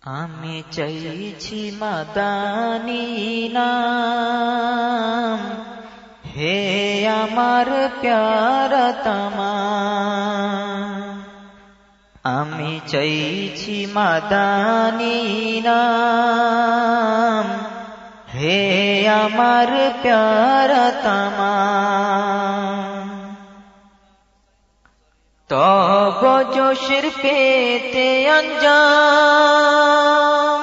আমি চাইছি মাদানী নাম, হে আমার প্যারা তামাম। আমি চাইছি মাদানী নাম, হে আমার প্যারা তামাম। তব জোশের পেতে অঞ্জাম,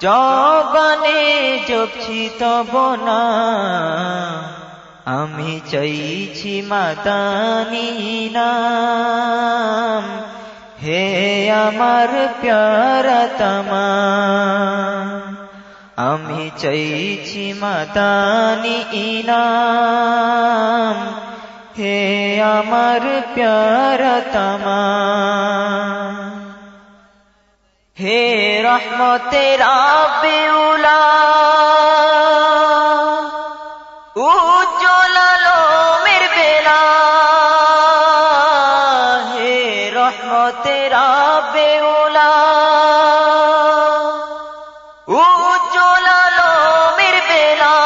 জবানে জপছি তব নাম। আমি চাইছি মাদানী নাম, হে আমার প্যারা তামাম। আমি চাইছি মাদানী নাম, হে আমার প্যারা তামাম। হে রহমতের আবেউলা, উজ্জ্বল আলোমের বেলা। হে রহমতের আবেউলা, উজ্জ্বল আলোমের বেলা।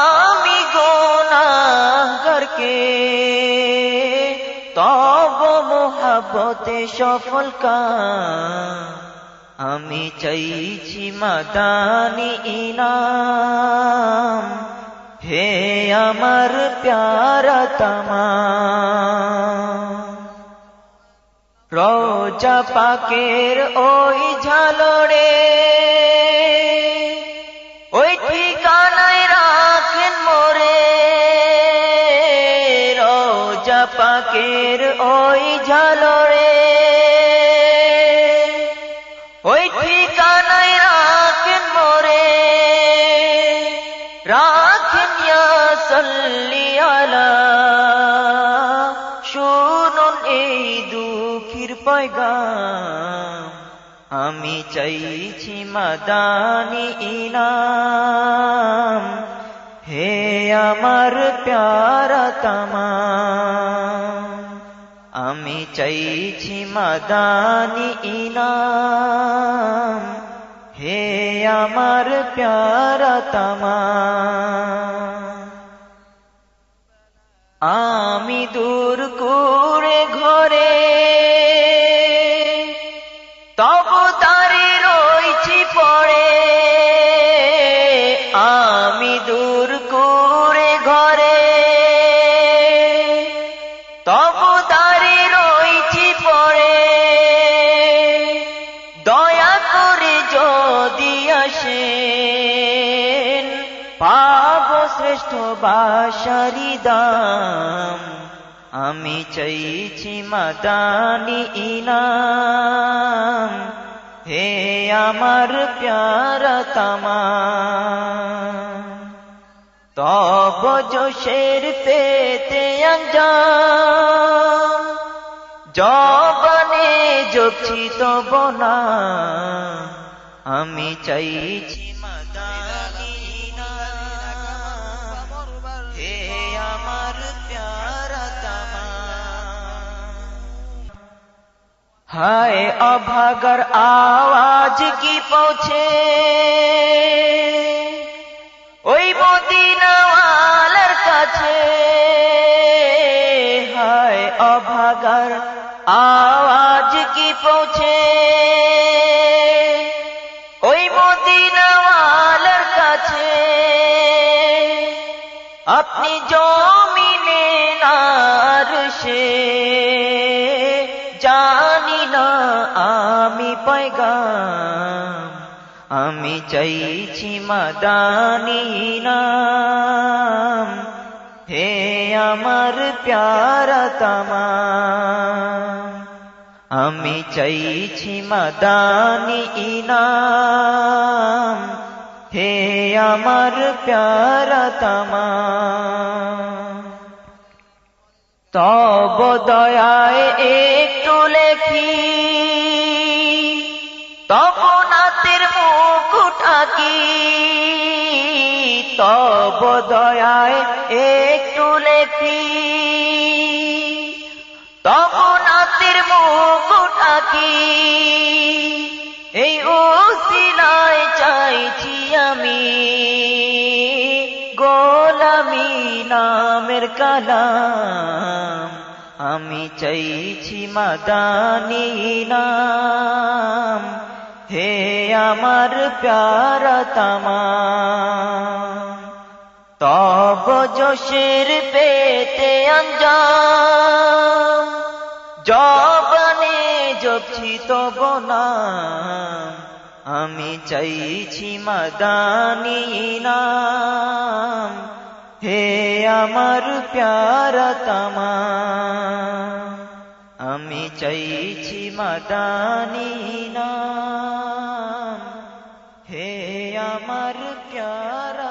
আমি গুনাহগারকে তব মোহাব্বতে সফল কাম। আমি চাইছি মাদানী নাম, হে আমার প্যারা তামাম। রওজা পাকের ওই ঝালরে, ওই ঠিকানায় রাখেন মোরে। রওজা পাকের ওই ঝালরে, ওই ঠিকানায় রাখেন মোরে। রাখেন ইয়া সাল্লি আলা, শুনুন এই দুঃখীর পয়গাম। আমি চাইছি মাদানী নাম, হে আমার প্যারা তামাম। আমি চাইছি মাদানী নাম, হে আমার প্যারা তামাম। আমি দূর করে ঘরে, তব তারে রইছি পড়ে। আমি দূর করে ঘরে, তব তারে রইছি পড়ে। দয়া করে যদি আসেন, পাব শ্রেষ্ঠ বাসারি দাম। আমি চাইছি মাদানী নাম, হে আমার প্যারা তামাম। তব জোশের পেতে অঞ্জাম, জবানে জপছি তব নাম। আমি চাইছি মাদানী নাম, হে আমার প্যারা তামাম। হায় অভাগার আওয়াজ কি পৌঁছে ওই মদিনাওয়ালার কাছে। হায় অভাগার আওয়াজ কি পৌঁছে ওই মদিনাওয়ালার কাছে। আপনি জমিনে আরশে, জানি না আমি পয়গাম। আমি চাইছি মাদানী নাম, হে আমার প্যারা তামাম। আমি চাইছি মাদানী নাম, হে আমার প্যারা তামাম। তব দয়ায় একটু লেখি, তব নাতের মুকুট আঁকি। তব দয়ায় একটু লেখি, তব নাতের মুকুট আঁকি। নামের কালাম আমি চাইছি মাদানী নাম হে আমার প্যারা তামাম তব জোশের পেতে আঞ্জাম জবানে জপছি তব নাম আমি চাইছি মাদানী নাম হে আমার প্যারা তামাম আমি চাইছি মাদানী নাম হে আমার প্যারা